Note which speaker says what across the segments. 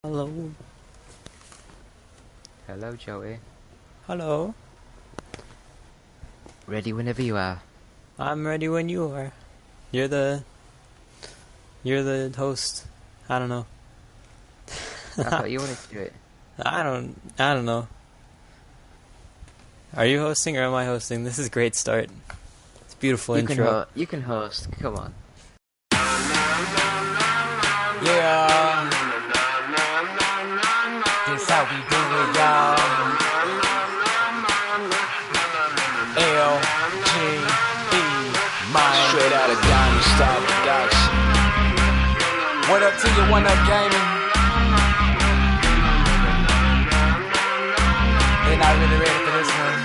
Speaker 1: Hello.
Speaker 2: Hello, Joey.
Speaker 1: Hello.
Speaker 2: Ready whenever you are.
Speaker 1: I'm ready when you are. You're the host. I don't know.
Speaker 2: I thought you wanted to do it.
Speaker 1: I don't know. Are you hosting or am I hosting? This is a great start. It's a beautiful intro.
Speaker 2: You can host. Come on.
Speaker 1: Yeah. This how we do it, y'all. L-G-E, man.
Speaker 3: Straight out of Diamond Star Production.
Speaker 1: What up to you, One Up Gaming? They're not really ready for this one.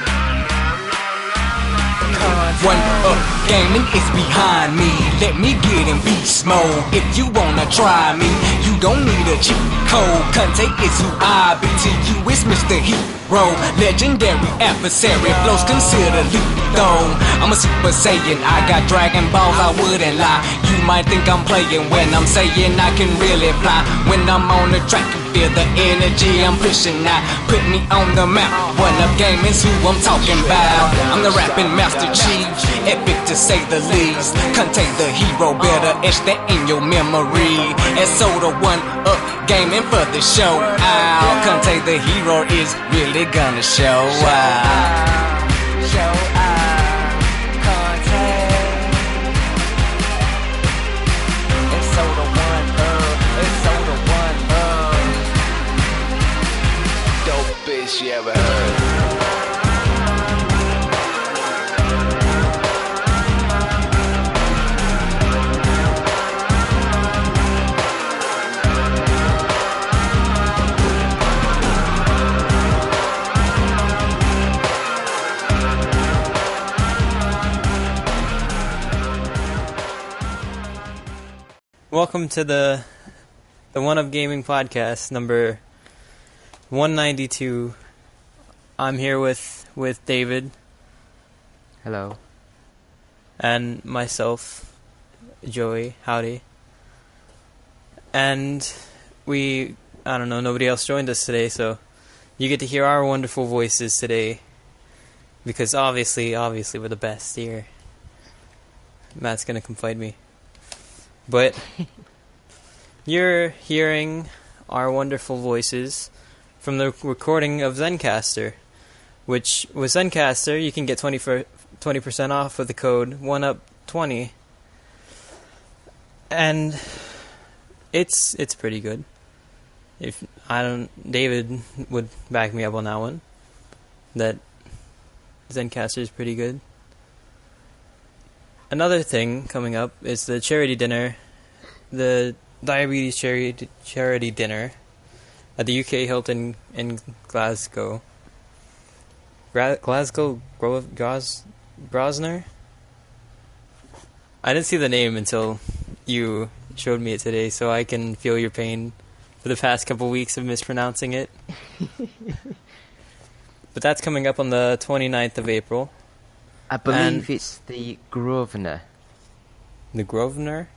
Speaker 4: One Up Gaming is behind me. Let me get in beast mode. If you wanna try me, you don't need a cheat code. Conte is who I be. To you is Mr. Hero. Legendary adversary. Flows consider lethal. I'm a Super Saiyan. I got Dragon Balls, I wouldn't lie. You might think I'm playing when I'm saying I can really fly. When I'm on the track, you feel the energy I'm pushing out. Put me on the map. One Up Gaming's who I'm talking about. I'm the rapping Master Chief. Epic to say the least. Contain the hero, better etch that in your memory. And so the One Up Gaming for the show out. Contain the hero is really gonna show out. Show out. Contain. And so the One Up. And so the One Up.
Speaker 3: Dope bitch you ever heard.
Speaker 1: Welcome to the One Up Gaming podcast number 192. I'm here with David
Speaker 2: Hello.
Speaker 1: and myself, Joey. Howdy. And I don't know, nobody else joined us today, so you get to hear our wonderful voices today. Because obviously we're the best here. Matt's gonna come fight me. But you're hearing our wonderful voices from the recording of Zencastr, which with Zencastr you can get 20% off with the code 1UP20, and it's pretty good. David would back me up on that one. That Zencastr is pretty good. Another thing coming up is the charity dinner, the diabetes charity dinner at the UK Hilton in Glasgow. Grosvenor? I didn't see the name until you showed me it today, so I can feel your pain for the past couple weeks of mispronouncing it. But that's coming up on the 29th of April.
Speaker 2: I believe it's the Grosvenor.
Speaker 1: The Grosvenor?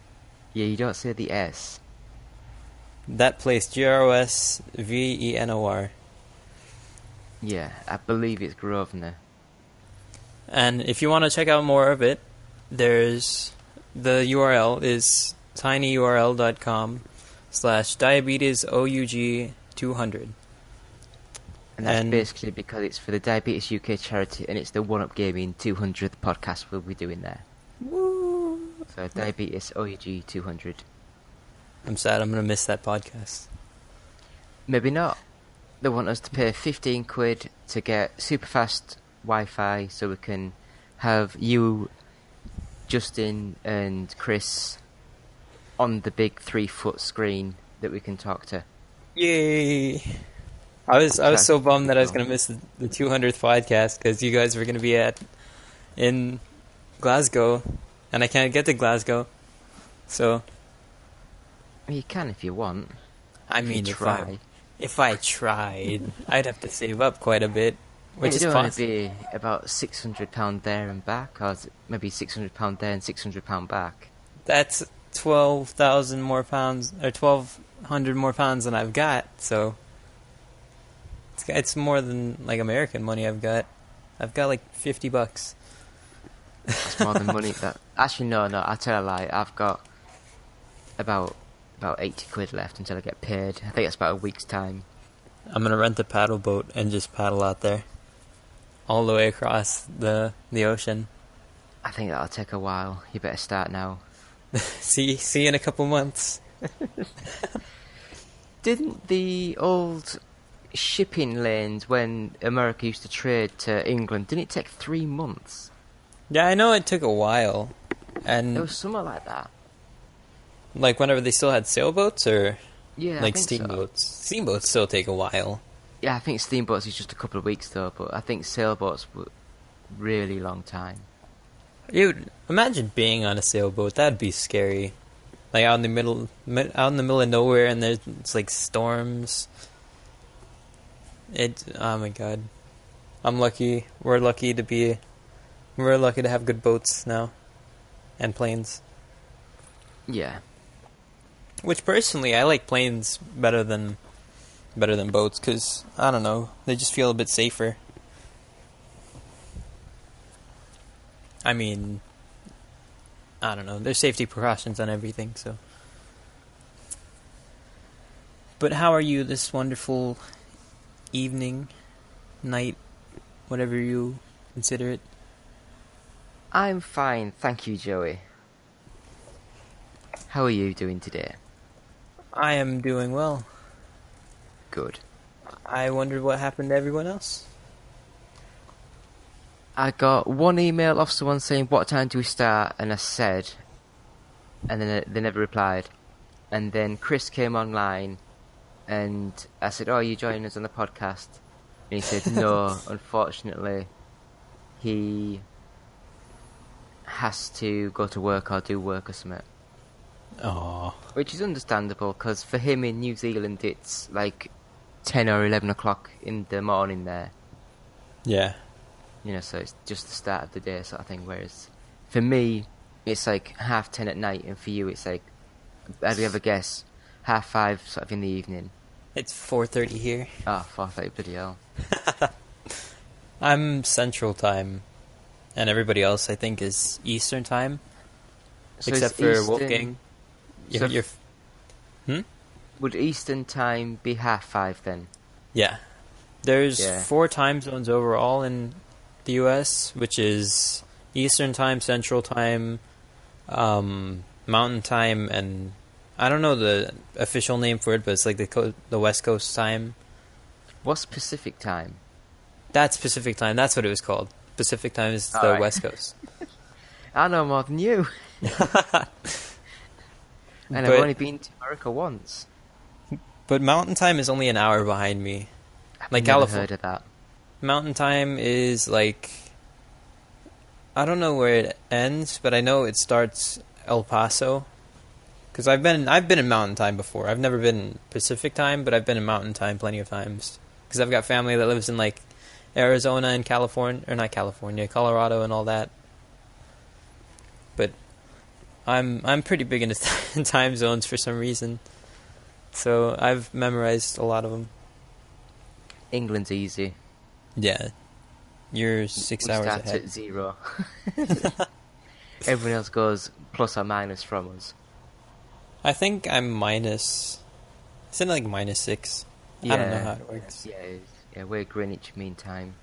Speaker 2: Yeah, you don't say the S.
Speaker 1: That place, Grosvenor.
Speaker 2: Yeah, I believe it's Grosvenor.
Speaker 1: And if you want to check out more of it, the URL is tinyurl.com/diabetesOUG200.
Speaker 2: And that's basically because it's for the Diabetes UK charity, and it's the One Up Gaming 200th podcast we'll be doing there.
Speaker 1: Woo!
Speaker 2: So Diabetes OUG 200.
Speaker 1: I'm sad I'm going to miss that podcast.
Speaker 2: Maybe not. They want us to pay 15 quid to get super fast Wi-Fi so we can have you, Justin and Chris on the big 3-foot screen that we can talk to.
Speaker 1: Yay! I was so bummed that I was going to miss the 200th podcast because you guys were going to be in Glasgow, and I can't get to Glasgow. So
Speaker 2: You can if you want.
Speaker 1: I mean, if I tried, I'd have to save up quite a bit, which is
Speaker 2: possible.
Speaker 1: possible.
Speaker 2: It'd be about £600 there and back, or maybe £600 there and £600 back.
Speaker 1: That's 12,000 more pounds, or 12 100 more pounds than I've got, so it's more than like American money I've got. I've got like $50.
Speaker 2: That's more than money. Actually, no, I tell a lie. I've got about 80 quid left until I get paid. I think it's about a week's time.
Speaker 1: I'm gonna rent a paddle boat and just paddle out there, all the way across the ocean.
Speaker 2: I think that'll take a while. You better start now.
Speaker 1: See you in a couple months.
Speaker 2: Didn't the old shipping lanes when America used to trade to England, didn't it take 3 months?
Speaker 1: Yeah, I know it took a while, and
Speaker 2: It was something like that.
Speaker 1: like whenever they still had sailboats or
Speaker 2: Yeah,
Speaker 1: like
Speaker 2: I think so.
Speaker 1: steamboats. Steamboats still take a while.
Speaker 2: Yeah, I think steamboats is just a couple of weeks though, but I think sailboats were really long time.
Speaker 1: Dude, imagine being on a sailboat. That'd be scary. Like out in the middle of nowhere, and it's like storms. Oh my god, I'm lucky. We're lucky to have good boats now, and planes.
Speaker 2: Yeah.
Speaker 1: Which personally, I like planes better than boats because I don't know, they just feel a bit safer. I mean, I don't know. There's safety precautions on everything, so. But how are you this wonderful evening, night, whatever you consider it?
Speaker 2: I'm fine, thank you, Joey. How are you doing today?
Speaker 1: I am doing well.
Speaker 2: Good.
Speaker 1: I wondered what happened to everyone else.
Speaker 2: I got one email off someone saying, what time do we start? And I said, and then they never replied. And then Chris came online, and I said, oh, are you joining us on the podcast? And he said, no, unfortunately, he has to go to work or do work or something.
Speaker 1: Aww.
Speaker 2: Which is understandable, because for him in New Zealand, it's like 10 or 11 o'clock in the morning there.
Speaker 1: Yeah.
Speaker 2: You know, so it's just the start of the day sort of thing, whereas for me, it's like 10:30 at night, and for you, it's like, I'd ever guess, 5:30 sort of in the evening.
Speaker 1: It's 4:30 here.
Speaker 2: Ah, 4:30, bloody hell.
Speaker 1: I'm Central Time, and everybody else, I think, is Eastern Time,
Speaker 2: So
Speaker 1: except
Speaker 2: is
Speaker 1: for
Speaker 2: Eastern-
Speaker 1: Wolfgang.
Speaker 2: so
Speaker 1: Hmm?
Speaker 2: Would Eastern Time be 5:30 then?
Speaker 1: Yeah. There's
Speaker 2: Yeah.
Speaker 1: 4 time zones overall in the U.S., which is Eastern Time, Central Time, Mountain Time, and I don't know the official name for it, but it's like the West Coast time.
Speaker 2: What's Pacific Time?
Speaker 1: That's Pacific Time. That's what it was called. Pacific Time is the
Speaker 2: Alright.
Speaker 1: West Coast.
Speaker 2: I know more than you. And I've
Speaker 1: But-
Speaker 2: only been to America once.
Speaker 1: But Mountain Time is only an hour behind me.
Speaker 2: I've
Speaker 1: Like
Speaker 2: never
Speaker 1: California.
Speaker 2: heard of that.
Speaker 1: Mountain Time is like, I don't know where it ends, but I know it starts El Paso. Because I've been in Mountain Time before. I've never been in Pacific Time, but I've been in Mountain Time plenty of times. Because I've got family that lives in like Arizona and California, or not California, Colorado and all that. But I'm pretty big into time zones for some reason. So I've memorized a lot of them.
Speaker 2: England's easy.
Speaker 1: Yeah. You're 6
Speaker 2: We
Speaker 1: hours
Speaker 2: start
Speaker 1: ahead.
Speaker 2: at 0. Everyone else goes plus or minus from us.
Speaker 1: I think I'm minus. It's in like -6. I don't know how it works.
Speaker 2: Yeah, we're Greenwich Mean Time.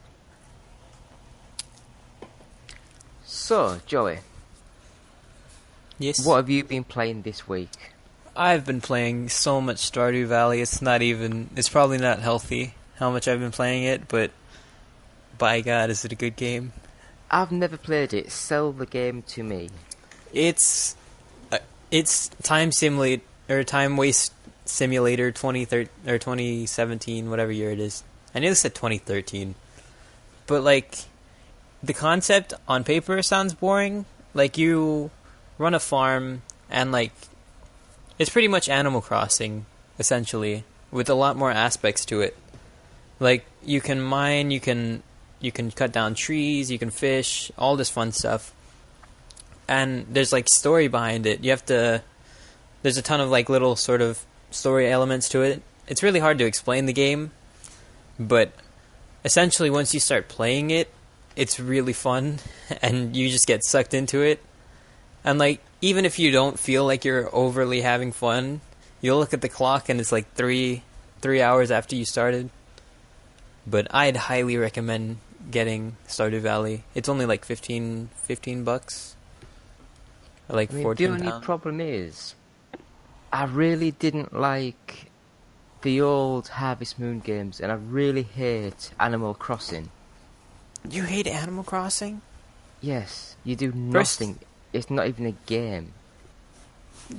Speaker 2: So, Joey,
Speaker 1: Yes.
Speaker 2: what have you been playing this week?
Speaker 1: I've been playing so much Stardew Valley. It's probably not healthy how much I've been playing it, but by God, is it a good game?
Speaker 2: I've never played it. Sell the game to me.
Speaker 1: It's time simulate or time waste simulator 2013 or 2017, whatever year it is. I nearly said 2013, but like the concept on paper sounds boring. Like you run a farm and like it's pretty much Animal Crossing essentially, with a lot more aspects to it. Like you can mine, you can cut down trees, you can fish, all this fun stuff. And there's like story behind it. There's a ton of like little sort of story elements to it. It's really hard to explain the game, but essentially once you start playing it, it's really fun, and you just get sucked into it. And like, even if you don't feel like you're overly having fun, you'll look at the clock and it's like 3 hours after you started. But I'd highly recommend getting Stardew Valley. It's only like 15 bucks. Or like
Speaker 2: I mean,
Speaker 1: 14
Speaker 2: the only
Speaker 1: pounds.
Speaker 2: problem is, I really didn't like the old Harvest Moon games, and I really hate Animal Crossing.
Speaker 1: You hate Animal Crossing?
Speaker 2: Yes, you do
Speaker 1: First-
Speaker 2: nothing. It's not even a game.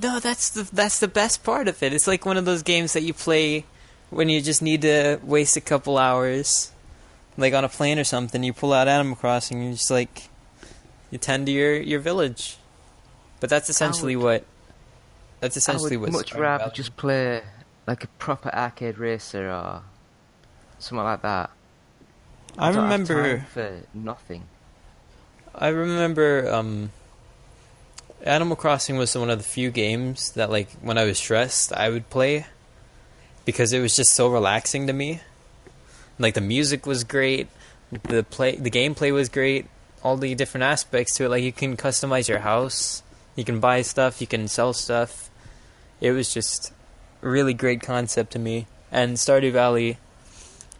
Speaker 1: No, that's the best part of it. It's like one of those games that you play when you just need to waste a couple hours, like on a plane or something. You pull out Animal Crossing, and you just like you tend to your village. But that's essentially what. That's essentially
Speaker 2: I would
Speaker 1: what.
Speaker 2: much
Speaker 1: Stardew
Speaker 2: rather
Speaker 1: Valley-
Speaker 2: just play like a proper arcade racer or something like that.
Speaker 1: I
Speaker 2: don't have
Speaker 1: remember.
Speaker 2: time for nothing.
Speaker 1: I remember. Animal Crossing was one of the few games that, like, when I was stressed, I would play because it was just so relaxing to me. Like, the music was great, the gameplay was great, all the different aspects to it. Like, you can customize your house, you can buy stuff, you can sell stuff. It was just a really great concept to me, and Stardew Valley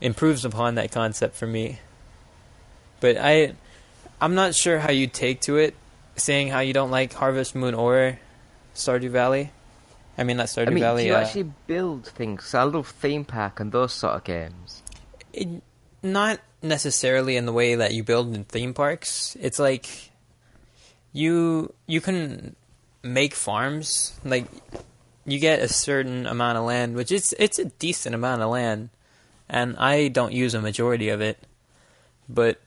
Speaker 1: improves upon that concept for me. But I'm not sure how you take to it, saying how you don't like Harvest Moon or Stardew Valley. I mean, not Stardew Valley.
Speaker 2: Do you actually build things? I love Theme Park and those sort of games.
Speaker 1: Not necessarily in the way that you build in theme parks. It's like you can make farms. Like, you get a certain amount of land, which it's a decent amount of land, and I don't use a majority of it. But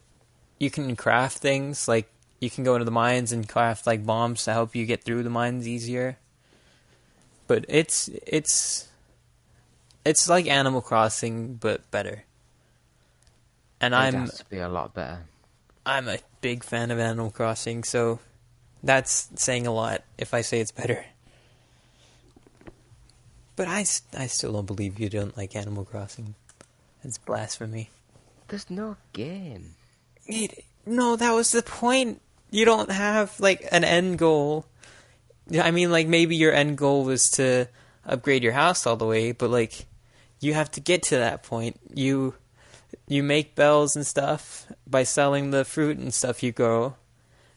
Speaker 1: you can craft things, like you can go into the mines and craft like bombs to help you get through the mines easier. But it's like Animal Crossing, but better. And
Speaker 2: It has to be a lot better.
Speaker 1: I'm a big fan of Animal Crossing, so that's saying a lot if I say it's better. But I still don't believe you don't like Animal Crossing. It's blasphemy.
Speaker 2: There's no game.
Speaker 1: No, that was the point. You don't have, like, an end goal. I mean, like, maybe your end goal was to upgrade your house all the way, but, like, you have to get to that point. You make bells and stuff by selling the fruit and stuff you grow,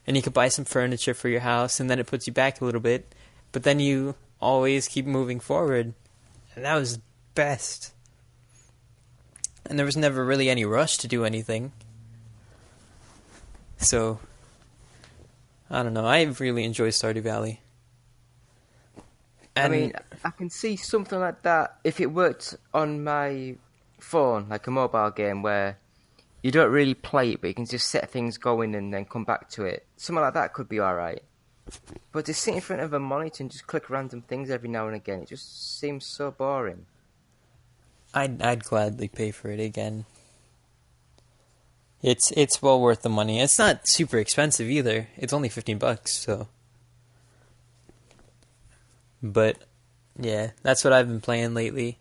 Speaker 1: and you could buy some furniture for your house, and then it puts you back a little bit, but then you always keep moving forward, and that was best. And there was never really any rush to do anything. So, I don't know. I really enjoy Stardew Valley. And
Speaker 2: I mean, I can see something like that if it worked on my phone, like a mobile game where you don't really play it, but you can just set things going and then come back to it. Something like that could be alright. But to sit in front of a monitor and just click random things every now and again, it just seems so boring.
Speaker 1: I'd gladly pay for it again. It's well worth the money. It's not super expensive either. It's only $15, so. But yeah, that's what I've been playing lately.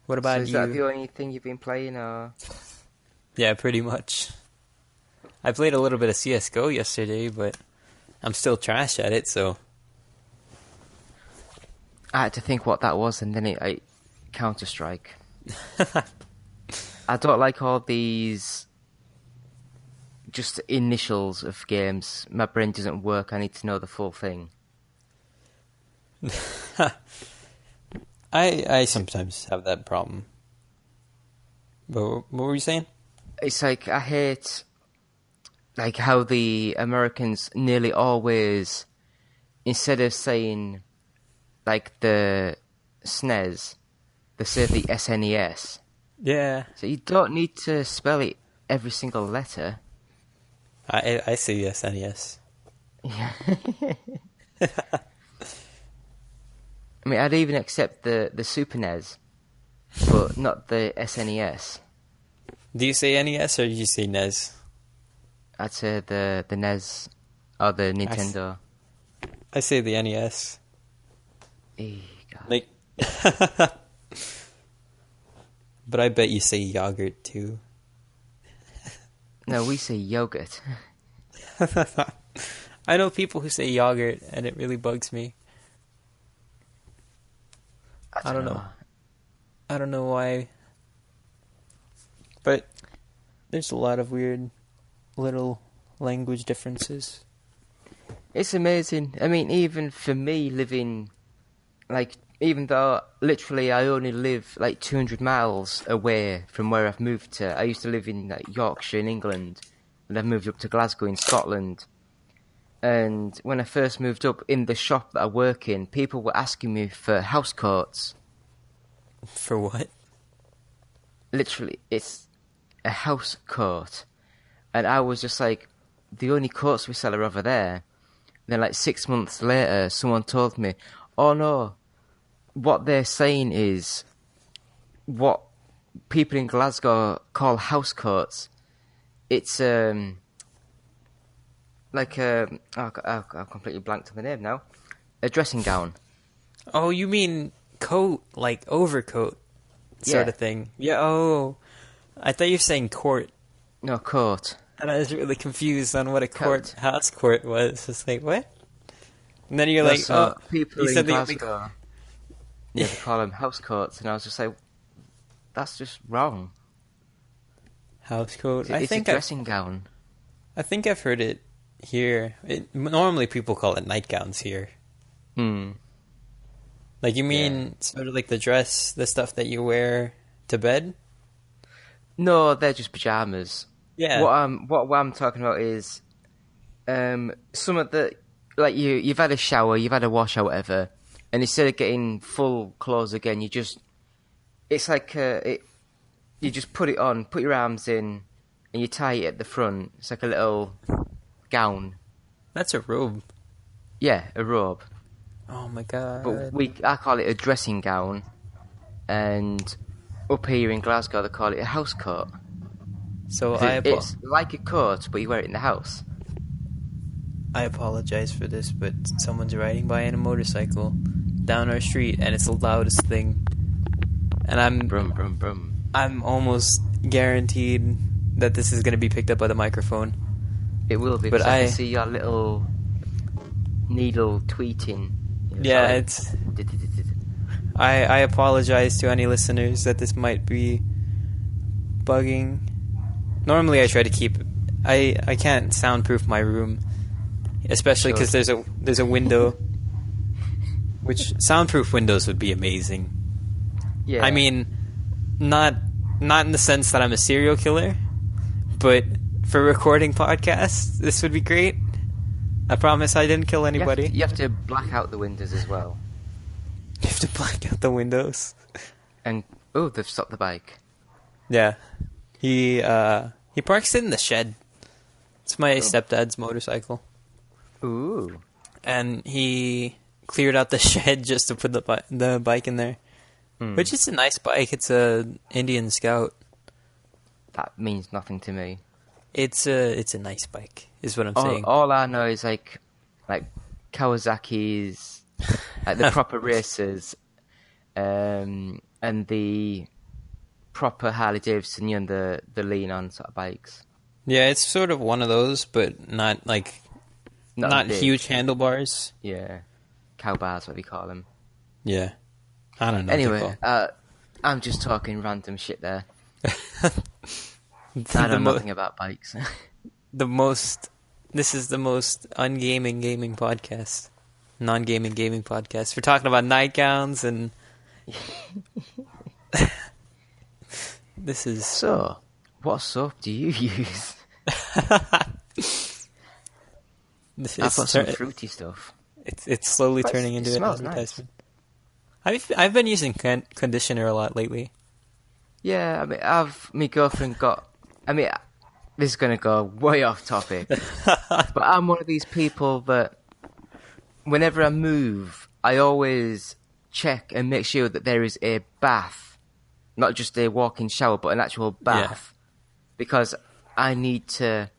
Speaker 1: What about
Speaker 2: So is
Speaker 1: you?
Speaker 2: that the only thing you've been playing, or?
Speaker 1: Yeah, pretty much. I played a little bit of CS:GO yesterday, but I'm still trash at it, so.
Speaker 2: I had to think what that was, and then it Counter-Strike. I don't like all these just initials of games. My brain doesn't work. I need to know the full thing.
Speaker 1: I sometimes have that problem. But what were you saying?
Speaker 2: It's like I hate like how the Americans nearly always, instead of saying like the SNES, they say the SNES.
Speaker 1: Yeah.
Speaker 2: So you don't need to spell it every single letter.
Speaker 1: I say yes and yes.
Speaker 2: Yeah. I mean, I'd even accept the Super NES, but not the SNES.
Speaker 1: Do you say NES or do you say NES?
Speaker 2: I'd say the NES or the Nintendo.
Speaker 1: I say the NES.
Speaker 2: Eh, God.
Speaker 1: Like, But I bet you say yogurt too.
Speaker 2: No, we say yogurt.
Speaker 1: I know people who say yogurt, and it really bugs me. I don't know. I don't know why. But there's a lot of weird little language differences.
Speaker 2: It's amazing. I mean, even for me living, like, even though literally I only live like 200 miles away from where I've moved to. I used to live in like, Yorkshire in England, and I've moved up to Glasgow in Scotland. And when I first moved up, in the shop that I work in, people were asking me for house coats.
Speaker 1: For what?
Speaker 2: Literally, it's a house coat. And I was just like, the only coats we sell are over there. Then like 6 months later, someone told me, oh no, what they're saying is what people in Glasgow call house coats. It's like I've completely blanked on the name now. A dressing gown.
Speaker 1: Oh, you mean coat, like overcoat sort
Speaker 2: Yeah.
Speaker 1: of thing. Yeah, oh. I thought you were saying court.
Speaker 2: No, coat.
Speaker 1: And I was really confused on what a
Speaker 2: Coat.
Speaker 1: house court was. It's like, what? And then you're
Speaker 2: No,
Speaker 1: like,
Speaker 2: so
Speaker 1: oh,
Speaker 2: people
Speaker 1: you
Speaker 2: in
Speaker 1: said
Speaker 2: Glasgow, yeah, they call them house coats, and I was just like, that's just wrong.
Speaker 1: house coat.
Speaker 2: It's a dressing gown.
Speaker 1: I think I've heard it here. Normally people call it nightgowns here. Like, you mean sort of like the dress, the stuff that you wear to bed?
Speaker 2: No, they're just pajamas.
Speaker 1: Yeah.
Speaker 2: What I'm talking about is, some of the, like you've had a shower, you've had a wash or whatever, and instead of getting full clothes again, it's like you just put it on, put your arms in, and you tie it at the front. It's like a little gown.
Speaker 1: That's a robe.
Speaker 2: Yeah, a robe.
Speaker 1: Oh my god.
Speaker 2: But I call it a dressing gown, and up here in Glasgow they call it a house coat.
Speaker 1: So
Speaker 2: It's like a coat, but you wear it in the house.
Speaker 1: I apologize for this, but someone's riding by in a motorcycle down our street, and it's the loudest thing. And
Speaker 2: Brum, brum, brum.
Speaker 1: I'm almost guaranteed that this is going to be picked up by the microphone.
Speaker 2: It will be,
Speaker 1: But
Speaker 2: because I can see your little needle tweeting.
Speaker 1: Yeah, it's... I apologize to any listeners that this might be bugging. Normally I try to keep... I can't soundproof my room, especially because there's a window, which soundproof windows would be amazing.
Speaker 2: Yeah.
Speaker 1: I mean, not in the sense that I'm a serial killer, but for recording podcasts, this would be great. I promise I didn't kill anybody.
Speaker 2: You have to black out the windows as well.
Speaker 1: You have to black out the windows.
Speaker 2: And oh, they've stopped the bike.
Speaker 1: Yeah. He parks it in the shed. It's my stepdad's motorcycle.
Speaker 2: Ooh.
Speaker 1: And he cleared out the shed just to put the bike in there. Which is a nice bike. It's a Indian Scout.
Speaker 2: That means nothing to me.
Speaker 1: It's a nice bike, is what I'm saying.
Speaker 2: All I know is like Kawasaki's, like the proper racers, and the proper Harley Davidson, and the lean on sort of bikes.
Speaker 1: Yeah, it's sort of one of those, but not like not
Speaker 2: big.
Speaker 1: huge handlebars.
Speaker 2: Yeah, cow bars, what we call them.
Speaker 1: Yeah, I don't know. what they're
Speaker 2: Anyway,
Speaker 1: called.
Speaker 2: I'm just talking random shit there. I know nothing about bikes.
Speaker 1: This is the most ungaming gaming podcast, non-gaming gaming podcast. We're talking about nightgowns and this is
Speaker 2: So, what soap do you use?
Speaker 1: This
Speaker 2: I've
Speaker 1: is
Speaker 2: got some fruity stuff.
Speaker 1: It's slowly
Speaker 2: But
Speaker 1: turning
Speaker 2: it
Speaker 1: into an
Speaker 2: smells
Speaker 1: advertisement. I've been using conditioner a lot lately.
Speaker 2: Yeah, I mean, my girlfriend got... I mean, this is going to go way off topic. But I'm one of these people that whenever I move, I always check and make sure that there is a bath. Not just a walk-in shower, but an actual bath. Because I need to...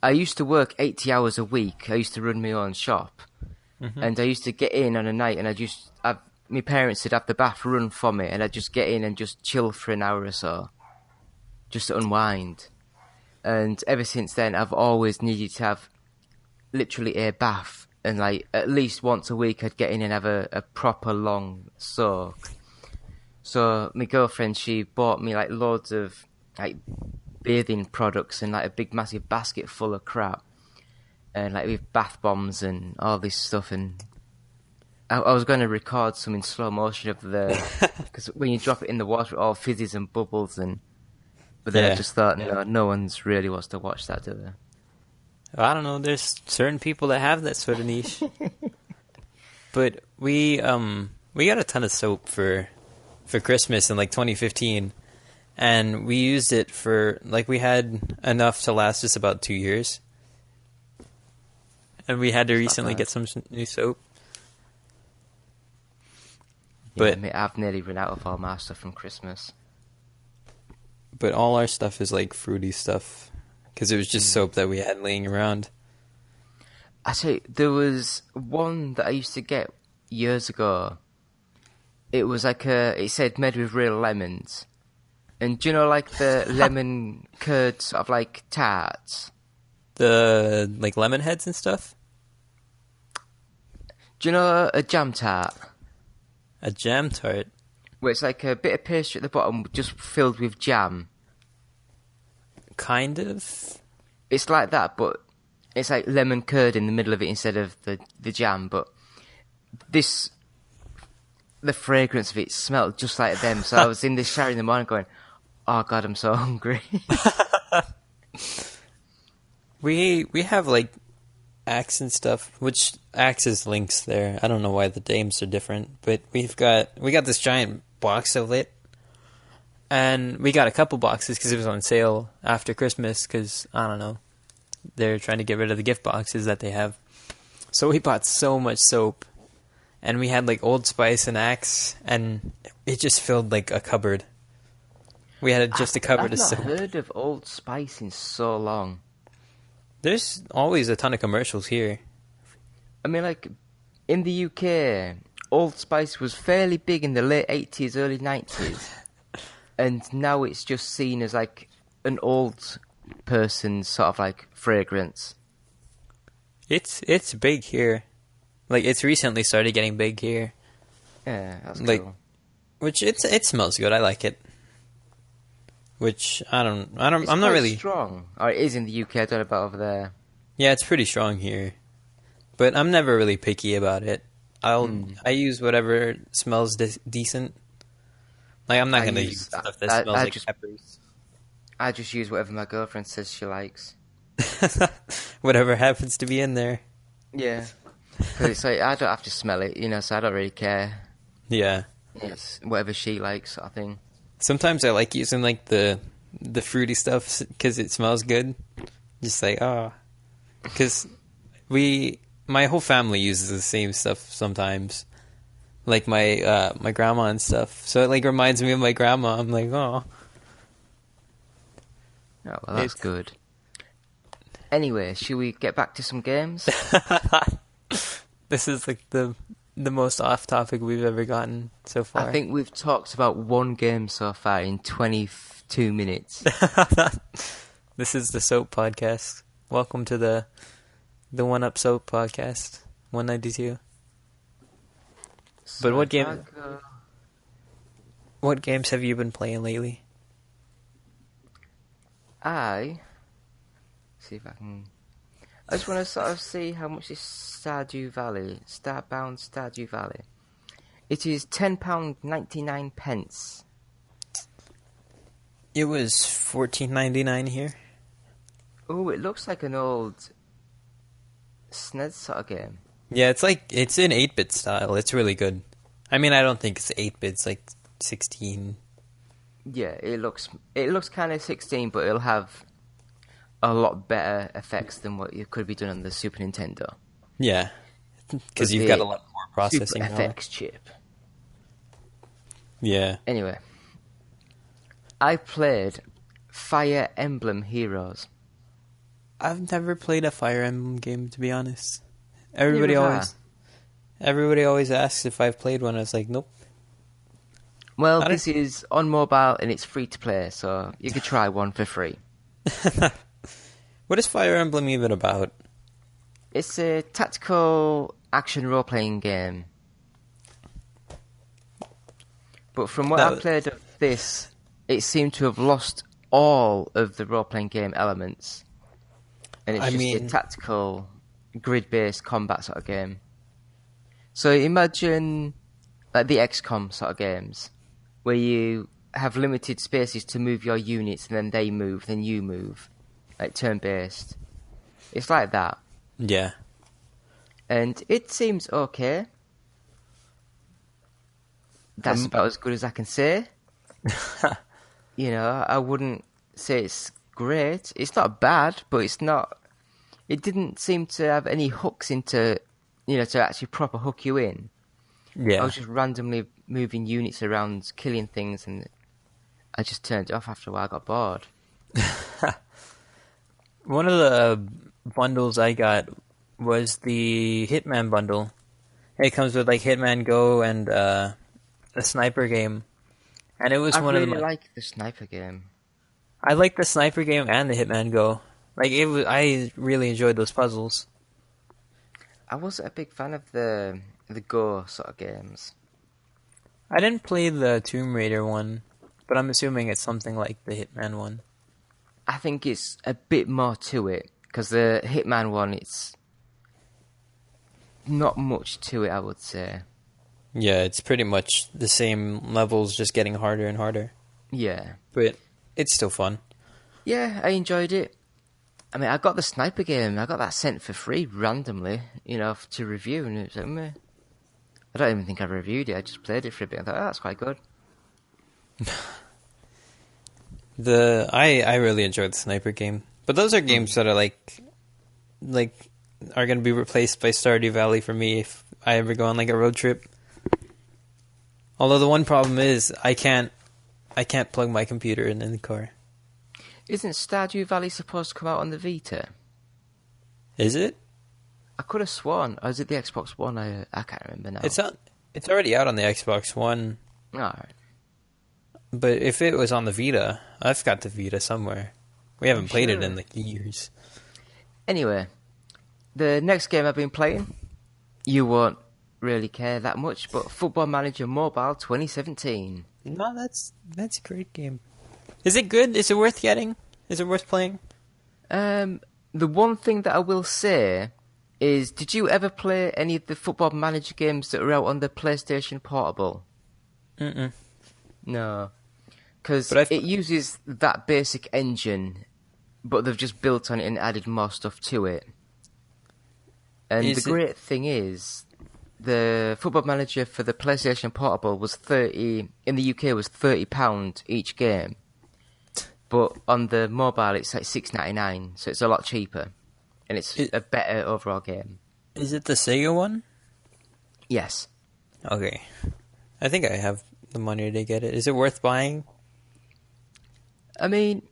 Speaker 2: I used to work 80 hours a week. I used to run my own shop. Mm-hmm. And I used to get in on a night and my parents would have the bath run for me, and I'd just get in and just chill for an hour or so, just to unwind. And ever since then, I've always needed to have literally a bath, and like at least once a week, I'd get in and have a proper long soak. So my girlfriend, she bought me like loads of like bathing products and like a big massive basket full of crap, and like with bath bombs and all this stuff. And I was going to record some in slow motion of because when you drop it in the water, it all fizzes and bubbles. But then I just thought, no one's really wants to watch that, do they?
Speaker 1: I don't know. There's certain people that have that sort of niche. But we got a ton of soap for Christmas in like 2015, and we used it for like we had enough to last us about 2 years, and we had to recently get some new soap.
Speaker 2: Yeah, but I've nearly run out of all my stuff from Christmas.
Speaker 1: But all our stuff is like fruity stuff because it was just soap that we had laying around.
Speaker 2: Actually, there was one that I used to get years ago. It was like it said made with real lemons. And do you know like the lemon curd sort of like tarts?
Speaker 1: The like lemon heads and stuff?
Speaker 2: Do you know a jam tart?
Speaker 1: A jam tart?
Speaker 2: Where it's like a bit of pastry at the bottom just filled with jam.
Speaker 1: Kind of?
Speaker 2: It's like that, but it's like lemon curd in the middle of it instead of the jam. But the fragrance of it smelled just like them. So I was in the shower in the morning going, oh God, I'm so hungry.
Speaker 1: We have like Axe and stuff, which Axe is links there. I don't know why the names are different, but we got this giant box of it, and we got a couple boxes because it was on sale after Christmas. Because I don't know, they're trying to get rid of the gift boxes that they have. So we bought so much soap, and we had like Old Spice and Axe, and it just filled like a cupboard. We had just a cupboard of soap.
Speaker 2: I've not heard of Old Spice in so long.
Speaker 1: There's always a ton of commercials here.
Speaker 2: I mean, like, in the UK, Old Spice was fairly big in the late 80s, early 90s. And now it's just seen as, like, an old person's sort of, like, fragrance.
Speaker 1: It's big here. Like, it's recently started getting big here.
Speaker 2: Yeah, that's
Speaker 1: like,
Speaker 2: cool.
Speaker 1: Which, it smells good. I like it. Which, I'm not really...
Speaker 2: strong. Or it is in the UK, I don't know about over there.
Speaker 1: Yeah, it's pretty strong here. But I'm never really picky about it. I use whatever smells decent. Like, I'm not going to use stuff that smells like peppers.
Speaker 2: I just use whatever my girlfriend says she likes.
Speaker 1: Whatever happens to be in there.
Speaker 2: Yeah. Because it's like, I don't have to smell it, so I don't really care.
Speaker 1: Yeah.
Speaker 2: It's whatever she likes, sort of thing.
Speaker 1: Sometimes I like using, like, the fruity stuff because it smells good. Just like, because my whole family uses the same stuff sometimes. Like my grandma and stuff. So it, like, reminds me of my grandma. I'm like, oh.
Speaker 2: Oh, well, that's good. Anyway, should we get back to some games?
Speaker 1: This is, like, the most off-topic we've ever gotten so far.
Speaker 2: I think we've talked about one game so far in 22 minutes.
Speaker 1: This is the Soap Podcast. Welcome to the One Up Soap Podcast, 192.
Speaker 2: So
Speaker 1: but what games have you been playing lately?
Speaker 2: I just want to sort of see how much is Starbound Stardew Valley. It is £10.99.
Speaker 1: It was $14.99 here.
Speaker 2: Oh, it looks like an old SNES sort of game.
Speaker 1: Yeah, it's in 8-bit style. It's really good. I mean, I don't think it's 8-bit. It's like 16.
Speaker 2: Yeah, it looks kind of 16, but it'll have a lot better effects than what you could be done on the Super Nintendo.
Speaker 1: Yeah, because you've got a lot more processing
Speaker 2: Super FX chip.
Speaker 1: Yeah.
Speaker 2: Anyway, I played Fire Emblem Heroes.
Speaker 1: I've never played a Fire Emblem game, to be honest. Everybody always Everybody always asks if I've played one. I was like, nope.
Speaker 2: Well,
Speaker 1: I
Speaker 2: this is on mobile and it's free to play, so you could try one for free.
Speaker 1: What is Fire Emblem even about?
Speaker 2: It's a tactical action role-playing game. But from what I played of this, it seemed to have lost all of the role-playing game elements. And it's a tactical, grid-based combat sort of game. So imagine like the XCOM sort of games, where you have limited spaces to move your units, and then they move, then you move, like turn-based. It's like that.
Speaker 1: Yeah.
Speaker 2: And it seems okay. That's about as good as I can say. You know, I wouldn't say it's great. It's not bad, but it's not... It didn't seem to have any hooks into, you know, to actually proper hook you in.
Speaker 1: Yeah.
Speaker 2: I was just randomly moving units around, killing things, and I just turned it off after a while. I got bored.
Speaker 1: One of the bundles I got was the Hitman bundle. It comes with like Hitman Go and a sniper game, and it was
Speaker 2: I
Speaker 1: one
Speaker 2: really
Speaker 1: of the.
Speaker 2: like the sniper game.
Speaker 1: I like the sniper game and the Hitman Go. Like it was, I really enjoyed those puzzles.
Speaker 2: I wasn't a big fan of the Go sort of games.
Speaker 1: I didn't play the Tomb Raider one, but I'm assuming it's something like the Hitman one.
Speaker 2: I think it's a bit more to it, because the Hitman one, it's not much to it, I would say.
Speaker 1: Yeah, it's pretty much the same levels, just getting harder and harder.
Speaker 2: Yeah.
Speaker 1: But it's still fun.
Speaker 2: Yeah, I enjoyed it. I mean, I got the sniper game. I got that sent for free randomly, you know, to review, and it was like, meh. I don't even think I reviewed it. I just played it for a bit. I thought, oh, that's quite good.
Speaker 1: I really enjoyed the sniper game, but those are games that are like are going to be replaced by Stardew Valley for me if I ever go on like a road trip. Although the one problem is I can't plug my computer in the car.
Speaker 2: Isn't Stardew Valley supposed to come out on the Vita?
Speaker 1: Is it?
Speaker 2: I could have sworn. Or is it the Xbox One? I can't remember now.
Speaker 1: It's already out on the Xbox One.
Speaker 2: Alright.
Speaker 1: But if it was on the Vita, I've got the Vita somewhere. We haven't played it in like years.
Speaker 2: Anyway, the next game I've been playing, you won't really care that much, but Football Manager Mobile 2017.
Speaker 1: No, that's a great game. Is it good? Is it worth getting? Is it worth playing?
Speaker 2: The one thing that I will say is, did you ever play any of the Football Manager games that are out on the PlayStation Portable?
Speaker 1: Mm-mm.
Speaker 2: No. Because it uses that basic engine, but they've just built on it and added more stuff to it. And the great thing is, the Football Manager for the PlayStation Portable was in the UK was £30 each game. But on the mobile, it's like $6.99, so it's a lot cheaper, and it's a better overall game.
Speaker 1: Is it the Sega one?
Speaker 2: Yes.
Speaker 1: Okay, I think I have the money to get it. Is it worth buying?
Speaker 2: I mean,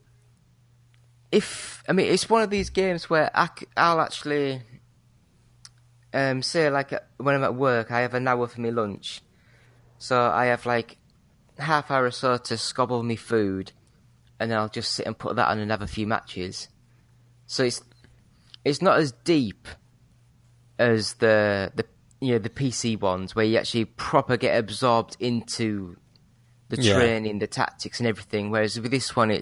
Speaker 2: it's one of these games where I'll actually say, like, when I'm at work, I have an hour for my lunch, so I have like half hour or so to scobble me food. And I'll just sit and put that on and have a few matches. So it's not as deep as the PC ones, where you actually proper get absorbed into the training, the tactics and everything. Whereas with this one,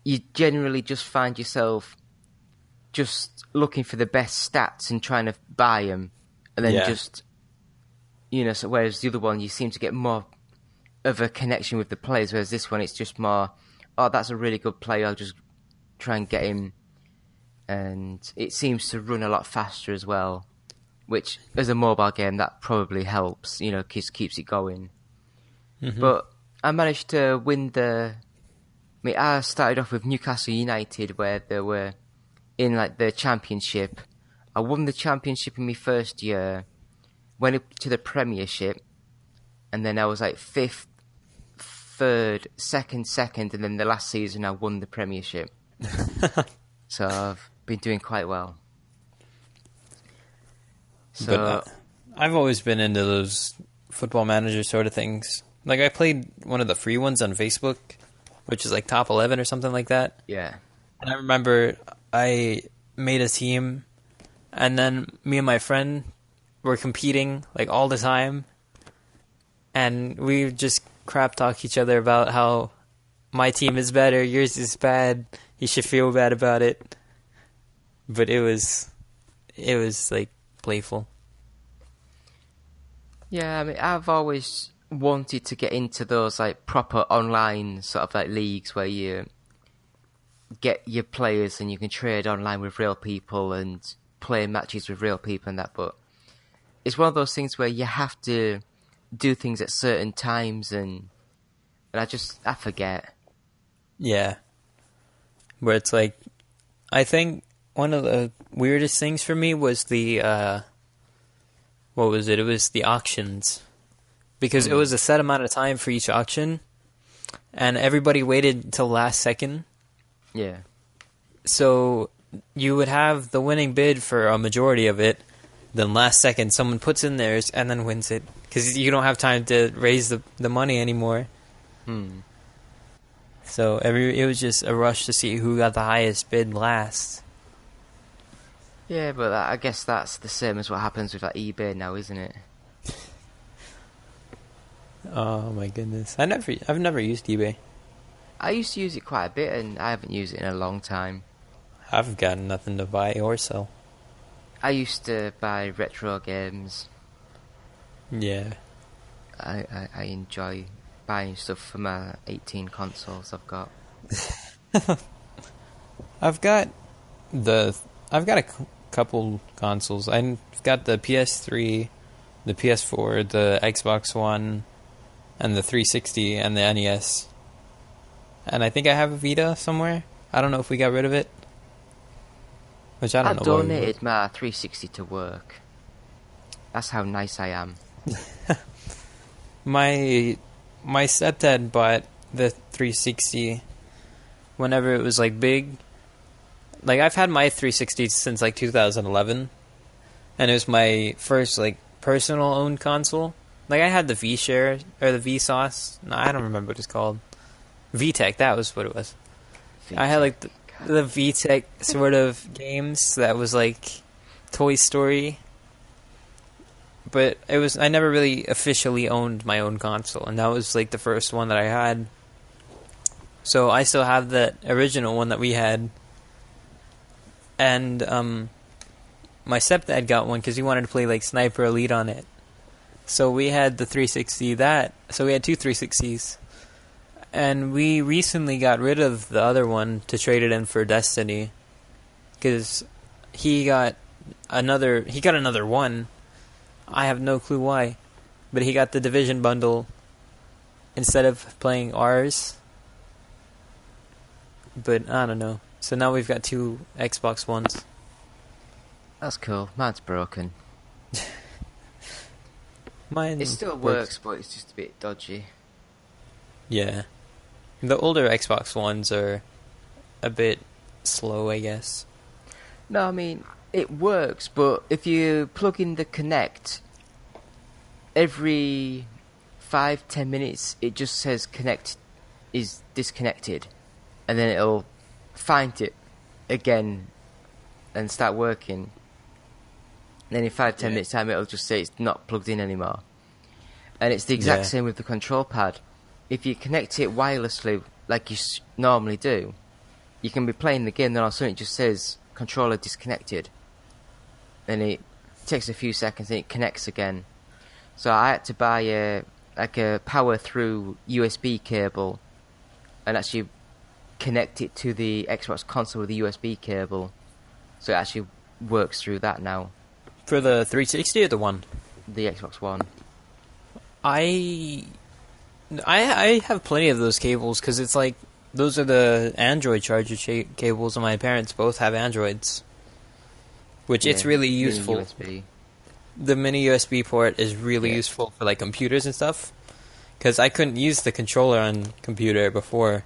Speaker 2: you generally just find yourself just looking for the best stats and trying to buy them. And then so whereas the other one, you seem to get more of a connection with the players, whereas this one, it's just more, oh, that's a really good player, I'll just try and get him. And it seems to run a lot faster as well, which, as a mobile game, that probably helps, you know, keeps it going. Mm-hmm. But I managed to win I started off with Newcastle United, where they were in, like, the championship. I won the championship in my first year, went up to the Premiership, and then I was, like, 5th, 3rd, 2nd, and then the last season I won the Premiership. So I've been doing quite well. So
Speaker 1: but I've always been into those football manager sort of things. Like, I played one of the free ones on Facebook, which is like top 11 or something like that.
Speaker 2: Yeah.
Speaker 1: And I remember I made a team, and then me and my friend were competing like all the time, and we just crap talk each other about how my team is better, yours is bad, you should feel bad about it. But it was like playful.
Speaker 2: Yeah, I mean, I've always wanted to get into those like proper online sort of like leagues where you get your players and you can trade online with real people and play matches with real people and that. But it's one of those things where you have to do things at certain times, and I forget.
Speaker 1: Yeah. Where it's like, I think one of the weirdest things for me was the, what was it? It was the auctions. Because it was a set amount of time for each auction, and everybody waited till last second.
Speaker 2: Yeah.
Speaker 1: So you would have the winning bid for a majority of it, then last second someone puts in theirs and then wins it. Because you don't have time to raise the money anymore. So it was just a rush to see who got the highest bid last.
Speaker 2: Yeah, but I guess that's the same as what happens with like eBay now, isn't it?
Speaker 1: Oh my goodness! I've never used eBay.
Speaker 2: I used to use it quite a bit, and I haven't used it in a long time.
Speaker 1: I've got nothing to buy or sell.
Speaker 2: I used to buy retro games.
Speaker 1: Yeah.
Speaker 2: I enjoy buying stuff for my 18 consoles I've got.
Speaker 1: I've got a couple consoles. I've got the PS3, the PS4, the Xbox One, and the 360 and the NES. And I think I have a Vita somewhere. I don't know if we got rid of it. Which I don't know.
Speaker 2: I donated my 360 to work. That's how nice I am.
Speaker 1: My stepdad bought the 360 whenever it was like big. Like, I've had my 360 since like 2011, and it was my first like personal owned console. Like, I had the V-Share or the V-Sauce. No, I don't remember what it's called. VTech, that was what it was. VTech. I had like the VTech sort of games that was like Toy Story. But I never really officially owned my own console, and that was like the first one that I had. So I still have that original one that we had. And my stepdad got one because he wanted to play like Sniper Elite on it. So we had the 360 so we had two 360s. And we recently got rid of the other one to trade it in for Destiny. Because he got another one. I have no clue why. But he got the Division bundle instead of playing ours. But I don't know. So now we've got two Xbox Ones.
Speaker 2: That's cool. Mine's broken.
Speaker 1: Mine
Speaker 2: it still works, but it's just a bit dodgy.
Speaker 1: Yeah. The older Xbox Ones are a bit slow, I guess.
Speaker 2: No, I mean, it works, but if you plug in the Kinect, every 5-10 minutes it just says Kinect is disconnected, and then it'll find it again and start working. And then in 5-10 minutes time it'll just say it's not plugged in anymore. And it's the exact same with the control pad. If you connect it wirelessly like you normally do, you can be playing the game, then all of a sudden it just says controller disconnected. And it takes a few seconds and it connects again. So I had to buy a power through USB cable and actually connect it to the Xbox console with a USB cable. So it actually works through that now.
Speaker 1: For the 360 or the one?
Speaker 2: The Xbox One.
Speaker 1: I have plenty of those cables because it's like those are the Android charger cables, and my parents both have Androids, which it's really useful.
Speaker 2: USB.
Speaker 1: The mini USB port is really useful for like computers and stuff, because I couldn't use the controller on computer before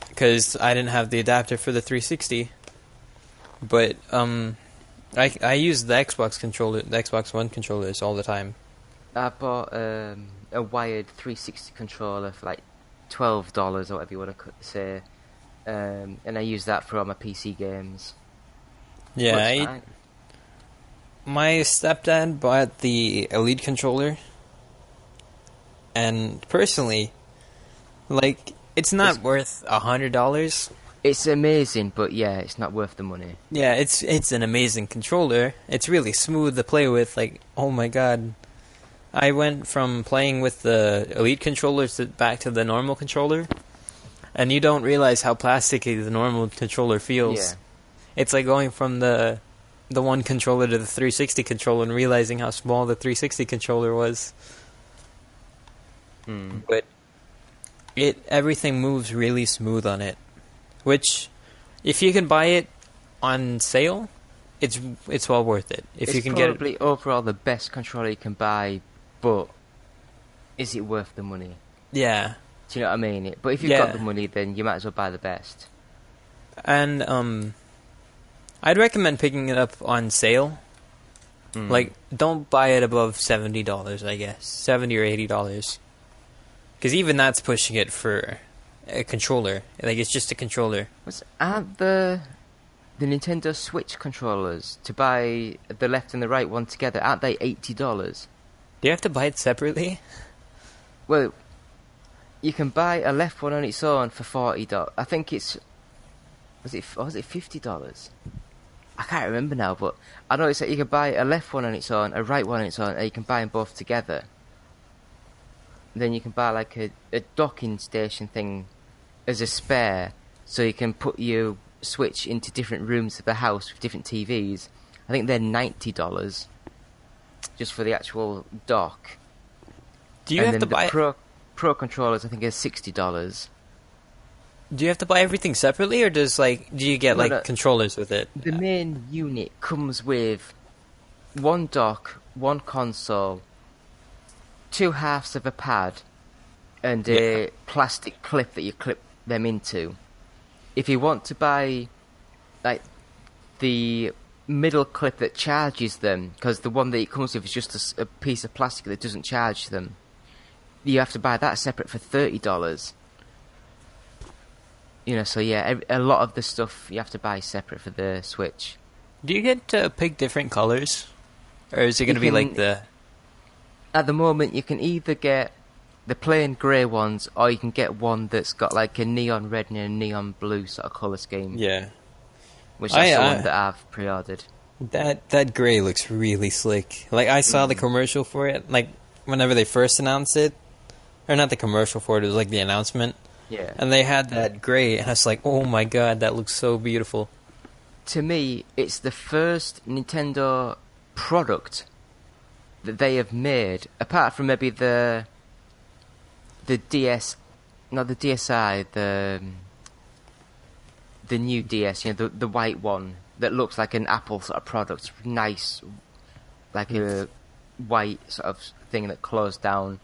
Speaker 1: because I didn't have the adapter for the 360. But I use the Xbox controller, the Xbox One controllers all the time.
Speaker 2: I bought a wired 360 controller for like $12 or whatever you want to say, and I use that for all my PC games.
Speaker 1: Yeah,
Speaker 2: Works fine.
Speaker 1: my stepdad bought the Elite controller, and personally, like, it's not worth $100.
Speaker 2: It's amazing, but yeah, it's not worth the money.
Speaker 1: Yeah, it's an amazing controller. It's really smooth to play with. Like, oh my god. I went from playing with the Elite controllers back to the normal controller, and you don't realize how plasticky the normal controller feels.
Speaker 2: Yeah.
Speaker 1: It's like going from the one controller to the 360 controller and realizing how small the 360 controller was. But everything moves really smooth on it. Which, if you can buy it on sale, it's well worth it. If you can get it,
Speaker 2: probably overall the best controller you can buy, but is it worth the money?
Speaker 1: yeah.
Speaker 2: Do you know what I mean? But if you've
Speaker 1: Yeah.
Speaker 2: got the money, then you might as well buy the best.
Speaker 1: And I'd recommend picking it up on sale. Like, don't buy it above $70, I guess, $70 or $80, because even that's pushing it for a controller. Like, it's just a controller.
Speaker 2: Aren't the Nintendo Switch controllers to buy the left and the right one together? Aren't they $80?
Speaker 1: Do you have to buy it separately?
Speaker 2: Well, you can buy a left one on its own for $40. I think it's was it $50? I can't remember now, but I know it's that you can buy a left one on its own, a right one on its own, and you can buy them both together. Then you can buy like a docking station thing as a spare, so you can put your Switch into different rooms of the house with different TVs. I think they're $90 just for the actual dock.
Speaker 1: Do you
Speaker 2: And
Speaker 1: have
Speaker 2: then
Speaker 1: to buy?
Speaker 2: the Pro controllers? I think are $60.
Speaker 1: Do you have to buy everything separately, or do you get
Speaker 2: No,
Speaker 1: like
Speaker 2: no.
Speaker 1: controllers with it?
Speaker 2: The main unit comes with one dock, one console, two halves of a pad, and a plastic clip that you clip them into. If you want to buy like the middle clip that charges them, because the one that it comes with is just a piece of plastic that doesn't charge them, you have to buy that separate for $30. You know, so yeah, a lot of the stuff you have to buy separate for the Switch.
Speaker 1: Do you get to pick different colors, or is it going to be
Speaker 2: You
Speaker 1: like
Speaker 2: can-
Speaker 1: the?
Speaker 2: At the moment, you can either get the plain grey ones, or you can get one that's got like a neon red and a neon blue sort of colour scheme.
Speaker 1: Yeah,
Speaker 2: Which is the
Speaker 1: I-
Speaker 2: one that I've pre-ordered.
Speaker 1: that gray looks really slick. Like, I saw the commercial for it, like whenever they first announced it, or not the commercial for it. It was like the announcement,
Speaker 2: Yeah.
Speaker 1: and they had that gray, and I was like, oh my god, that looks so beautiful.
Speaker 2: To me, it's the first Nintendo product that they have made, apart from maybe the DS, not the DSi, the new DS, you know, the white one that looks like an Apple sort of product, nice, like a white sort of thing that closed down,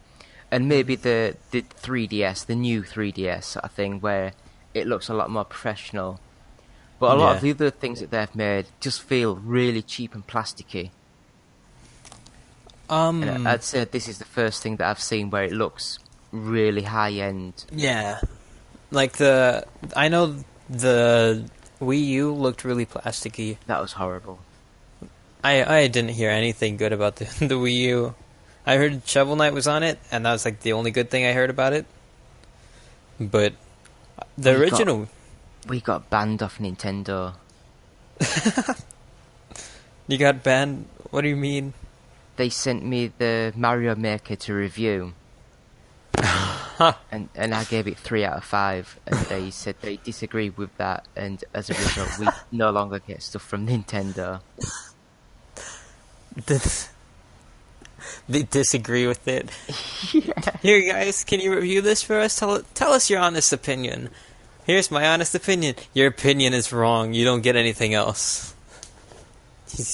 Speaker 2: and maybe the 3DS, the new 3DS sort of thing, where it looks a lot more professional. But a lot of the other things that they've made just feel really cheap and plasticky. And I'd say this is the first thing that I've seen where it looks really high end.
Speaker 1: Yeah, like I know the Wii U looked really plasticky.
Speaker 2: That was horrible.
Speaker 1: I didn't hear anything good about the Wii U. I heard Shovel Knight was on it, and that was like the only good thing I heard about it. But the original,
Speaker 2: We got banned off Nintendo.
Speaker 1: you got banned. What do you mean?
Speaker 2: They sent me the Mario Maker to review. and I gave it 3 out of 5, and they said they disagree with that, and as a result, we no longer get stuff from Nintendo.
Speaker 1: They disagree with it. Here, guys, can you review this for us? Tell us your honest opinion. Here's my honest opinion. Your opinion is wrong. You don't get anything else.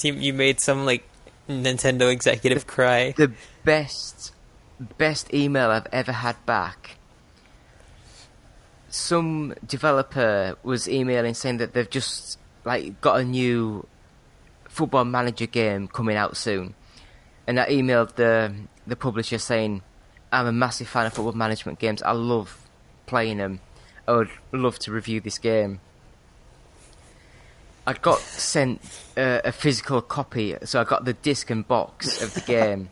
Speaker 1: You made some like Nintendo executive cry.
Speaker 2: The best email I've ever had back. Some developer was emailing saying that they've just like got a new Football Manager game coming out soon. And I emailed the publisher saying, I'm a massive fan of football management games. I love playing them. I would love to review this game. I got sent a physical copy, so I got the disc and box of the game.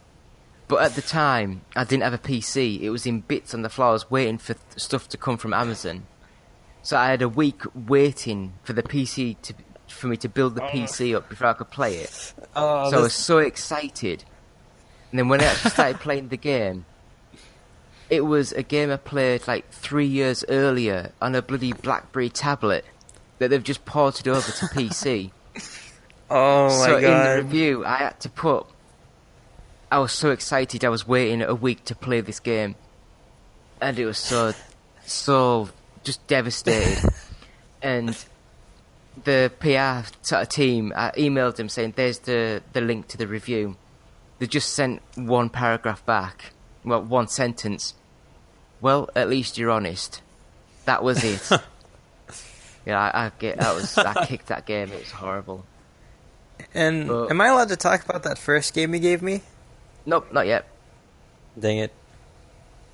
Speaker 2: But at the time, I didn't have a PC. It was in bits on the floor. I was waiting for stuff to come from Amazon. So I had a week waiting for the PC for me to build the PC up before I could play it. So I was so excited. And then when I actually started playing the game, it was a game I played like 3 years earlier on a bloody BlackBerry tablet that they've just ported over to PC.
Speaker 1: Oh my
Speaker 2: so
Speaker 1: god.
Speaker 2: in the review, I had to put... I was so excited, I was waiting a week to play this game. And it was so just devastated. And the PR sort of team, I emailed them saying, there's the link to the review. They just sent one paragraph back. Well, one sentence. Well, at least you're honest. That was it. Yeah, I kicked that game. It was horrible.
Speaker 1: And
Speaker 2: But-
Speaker 1: am I allowed to talk about that first game you gave me?
Speaker 2: Nope, not yet.
Speaker 1: Dang it.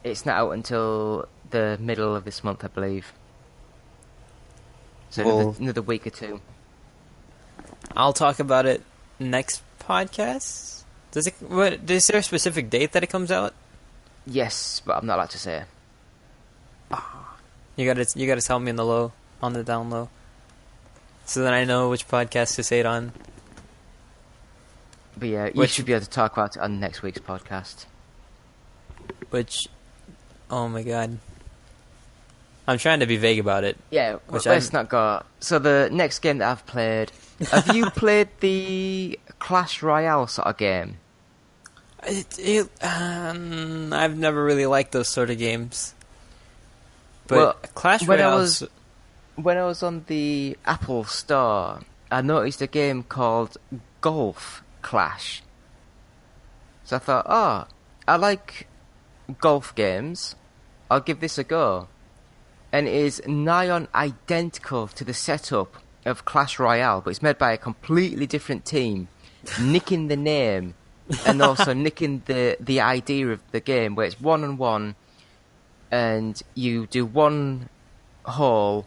Speaker 2: It's not out until the middle of this month, I believe. So
Speaker 1: Well-
Speaker 2: another week or two.
Speaker 1: I'll talk about it next podcast. Is there a specific date that it comes out?
Speaker 2: Yes, but I'm not allowed to say.
Speaker 1: You gotta tell me on the down low, so that I know which podcast to say it on.
Speaker 2: But yeah, you
Speaker 1: Which-
Speaker 2: should be able to talk about it on next week's podcast.
Speaker 1: Which, oh my god, I'm trying to be vague about it.
Speaker 2: Yeah,
Speaker 1: Which
Speaker 2: let's not go. So the next game that I've played... Have you played the Clash Royale sort of game?
Speaker 1: I've never really liked those sort of games. But
Speaker 2: Well,
Speaker 1: Clash
Speaker 2: when I
Speaker 1: Royale.
Speaker 2: When I was on the Apple Store, I noticed a game called Golf Clash. So I thought, I like golf games. I'll give this a go. And it is nigh on identical to the setup of Clash Royale, but it's made by a completely different team, nicking the name and also nicking the idea of the game, where it's 1-on-1 and you do one hole.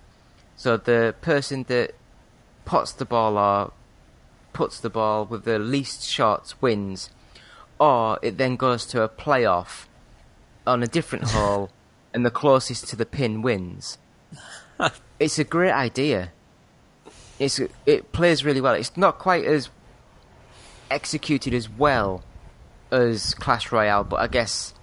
Speaker 2: So the person that pots the ball or puts the ball with the least shots wins, or it then goes to a playoff on a different hole, and the closest to the pin wins. It's a great idea. It plays really well. It's not quite as executed as well as Clash Royale, but I guess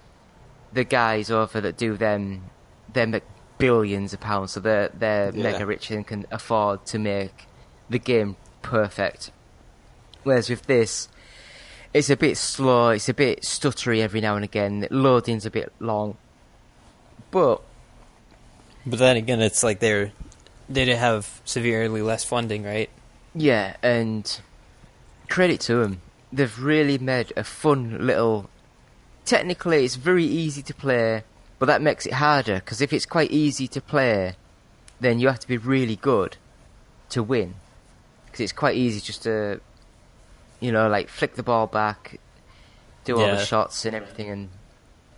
Speaker 2: the guys over that do them, they make billions of pounds, so they're mega rich and can afford to make the game perfect. Whereas with this, it's a bit slow, it's a bit stuttery every now and again, loading's a bit long. But
Speaker 1: then again, it's like they did have severely less funding, right?
Speaker 2: yeah, and credit to them. They've really made a fun little... Technically, it's very easy to play, but that makes it harder, because if it's quite easy to play, then you have to be really good to win. Because it's quite easy just to, like, flick the ball back, do all the shots and everything.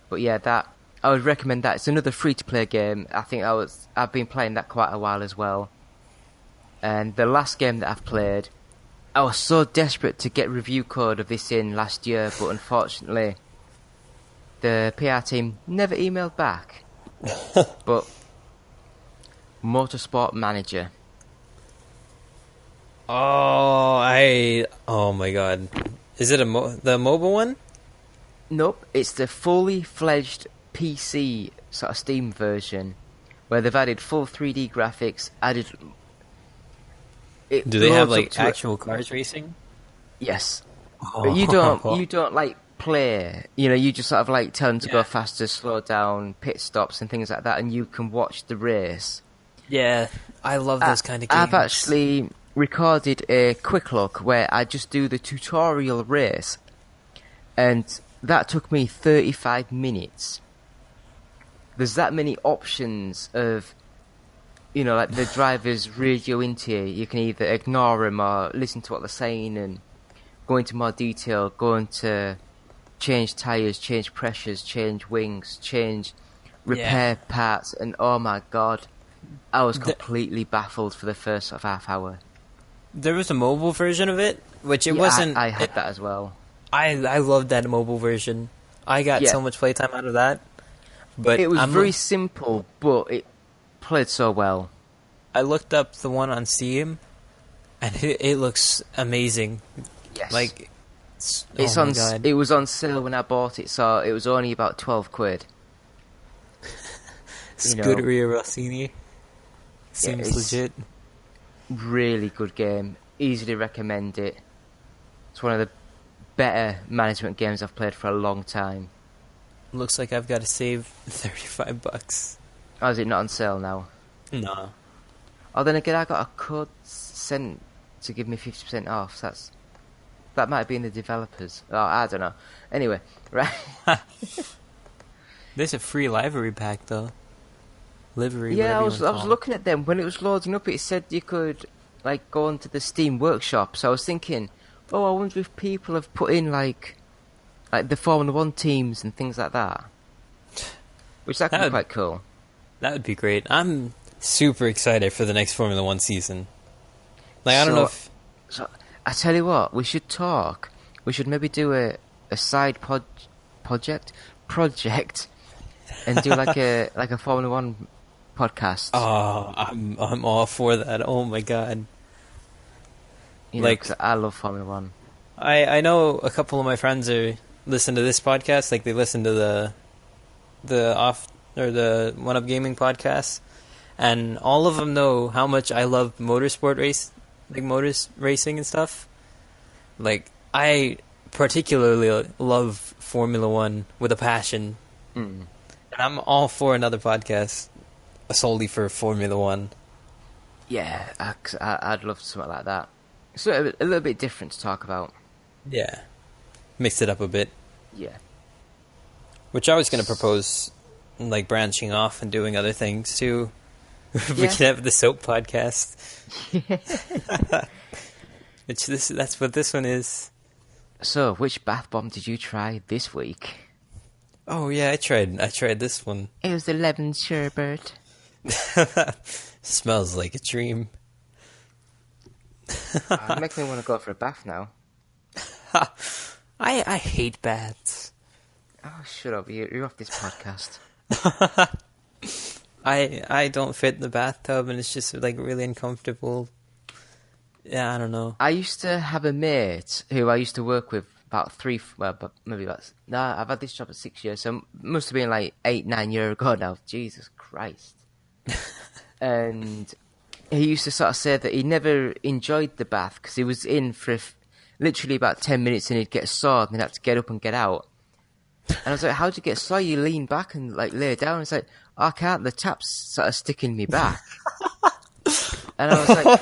Speaker 2: But yeah, I would recommend that. It's another free-to-play game. I think I've been playing that quite a while as well. And the last game that I've played, I was so desperate to get review code of this in last year, but unfortunately, the PR team never emailed back. But Motorsport Manager.
Speaker 1: Oh my god. Is it the mobile one?
Speaker 2: Nope, it's the fully fledged PC sort of Steam version, where they've added full 3D graphics,
Speaker 1: Do they have
Speaker 2: loads up
Speaker 1: like
Speaker 2: to
Speaker 1: actual cars racing?
Speaker 2: Yes. But you don't like play, you just sort of like tell them to go faster, slow down, pit stops and things like that, and you can watch the race.
Speaker 1: Yeah, I love those kind of games.
Speaker 2: I've actually recorded a quick look where I just do the tutorial race, and that took me 35 minutes. There's that many options of, like the drivers radio into you. You can either ignore them or listen to what they're saying, and go into more detail, go into change tyres, change pressures, change wings, change repair parts, and oh my god, I was completely baffled for the first sort of half hour.
Speaker 1: There was a mobile version of it, which it
Speaker 2: Yeah,
Speaker 1: wasn't.
Speaker 2: I had that as well.
Speaker 1: I loved that mobile version. I got so much playtime out of that. But
Speaker 2: it was very simple, but it played so well.
Speaker 1: I looked up the one on Steam, and it looks amazing.
Speaker 2: Yes,
Speaker 1: like
Speaker 2: it's
Speaker 1: oh
Speaker 2: on.
Speaker 1: My God.
Speaker 2: It was on sale when I bought it, so it was only about £12.
Speaker 1: Scuderia Rossini seems legit.
Speaker 2: Really good game. Easily recommend it. It's one of the better management games I've played for a long time.
Speaker 1: Looks like I've got to save $35.
Speaker 2: Oh, is it not on sale now?
Speaker 1: No.
Speaker 2: Oh, then again, I got a code sent to give me 50% off. So that might be in the developers. Oh, I don't know. Anyway, right.
Speaker 1: There's a free livery pack though. Livery.
Speaker 2: Yeah, I was looking at them when it was loading up. It said you could like go onto the Steam Workshop. So I was thinking, oh, I wonder if people have put in like the Formula 1 teams and things like that. Which that could be quite cool.
Speaker 1: That would be great. I'm super excited for the next Formula 1 season. I don't know if...
Speaker 2: So, I tell you what, we should talk. We should maybe do a side project and do like a Formula 1 podcast.
Speaker 1: Oh, I'm all for that. Oh my god.
Speaker 2: Cause I love Formula 1.
Speaker 1: I know a couple of my friends listen to this podcast, like they listen to the One Up Gaming podcast, and all of them know how much I love motors racing and stuff. Like I particularly love Formula 1 with a passion, and I'm all for another podcast solely for Formula 1.
Speaker 2: Yeah, I'd love something like that. So a little bit different to talk about.
Speaker 1: Yeah, mix it up a bit.
Speaker 2: Yeah.
Speaker 1: Which I was going to propose, like branching off and doing other things too. We could have the soap podcast. That's what this one is.
Speaker 2: So, which bath bomb did you try this week?
Speaker 1: Oh yeah, I tried this one.
Speaker 2: It was the lemon sherbet.
Speaker 1: Smells like a dream.
Speaker 2: It makes me want to go for a bath now.
Speaker 1: I hate baths.
Speaker 2: Oh, shut up! You're off this podcast.
Speaker 1: I don't fit in the bathtub, and it's just like really uncomfortable. Yeah, I don't know.
Speaker 2: I used to have a mate who I used to work with I've had this job for 6 years, so it must have been like 8-9 years ago now. Jesus Christ. And he used to sort of say that he never enjoyed the bath because he was in for literally about 10 minutes and he'd get sore and he'd have to get up and get out. And I was like, how'd you get sore? You lean back and like lay down. It's like, oh, I can't. The tap's sort of sticking me back. And I was like,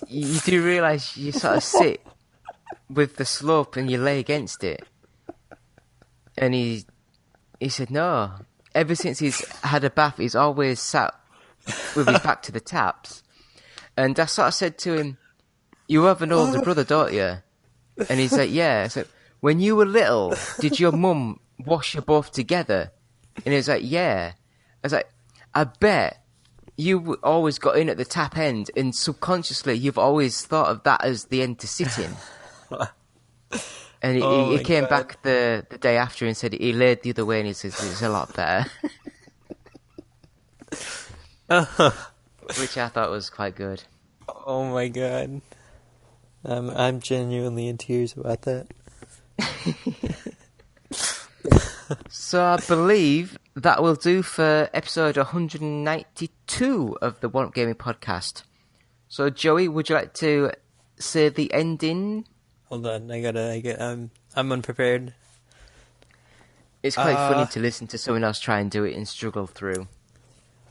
Speaker 2: you do realise you sort of sit with the slope and you lay against it. And he said, no. Ever since he's had a bath, he's always sat with his back to the taps. And I sort of said to him, you have an older brother, don't you? And he's like, yeah. So when you were little, did your mum wash you both together? And he was like, yeah. I was like, I bet you always got in at the tap end and subconsciously you've always thought of that as the end to sit in. And he came back the day after and said he laid the other way and he says it's a lot better. Which I thought was quite good.
Speaker 1: Oh my god. I'm genuinely in tears about that.
Speaker 2: So I believe that will do for episode 192 of the One Up Gaming podcast. So Joey, would you like to say the ending?
Speaker 1: Hold on, I'm unprepared.
Speaker 2: It's quite funny to listen to someone else try and do it and struggle through.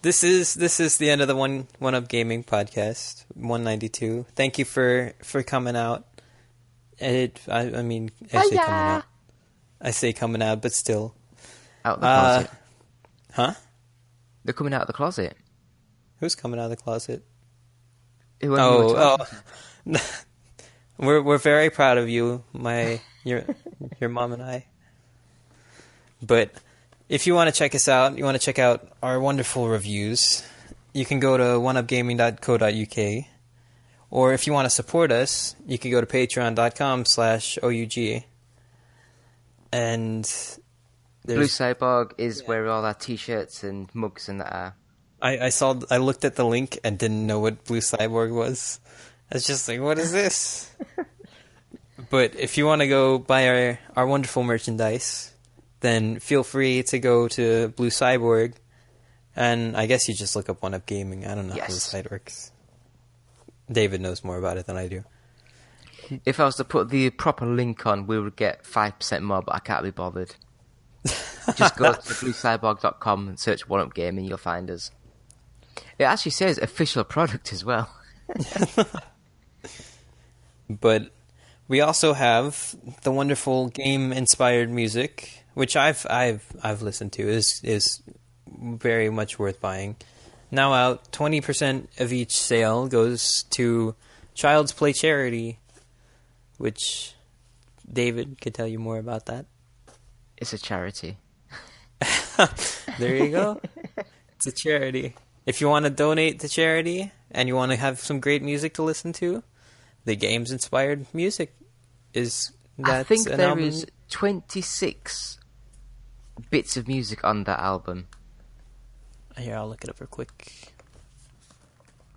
Speaker 1: This is the end of the One Up Gaming podcast, 192. Thank you for coming out. I say coming out, but still.
Speaker 2: Out the closet.
Speaker 1: Huh?
Speaker 2: They're coming out of the closet.
Speaker 1: Who's coming out of the closet?
Speaker 2: Whoever you were talking to.
Speaker 1: We're very proud of you, your mom and I. But if you want to check us out, you want to check out our wonderful reviews, you can go to oneupgaming.co.uk. Or if you want to support us, you can go to patreon.com/OUG. And
Speaker 2: Blue Cyborg is where all our t-shirts and mugs and that are.
Speaker 1: I looked at the link and didn't know what Blue Cyborg was. I was just like, what is this? But if you want to go buy our wonderful merchandise, then feel free to go to Blue Cyborg. And I guess you just look up One Up Gaming. I don't know how the site works. David knows more about it than I do.
Speaker 2: If I was to put the proper link on, we would get 5% more, but I can't be bothered. Just go to bluecyborg.com and search One Up Gaming, you'll find us. It actually says official product as well.
Speaker 1: But we also have the wonderful game-inspired music, which I've listened to, is very much worth buying. Now out, 20% of each sale goes to Child's Play charity, which David could tell you more about that.
Speaker 2: It's a charity.
Speaker 1: There you go. It's a charity. If you want to donate to charity and you want to have some great music to listen to, the games-inspired music is...
Speaker 2: I think there is 26 bits of music on that album.
Speaker 1: Here, I'll look it up real quick.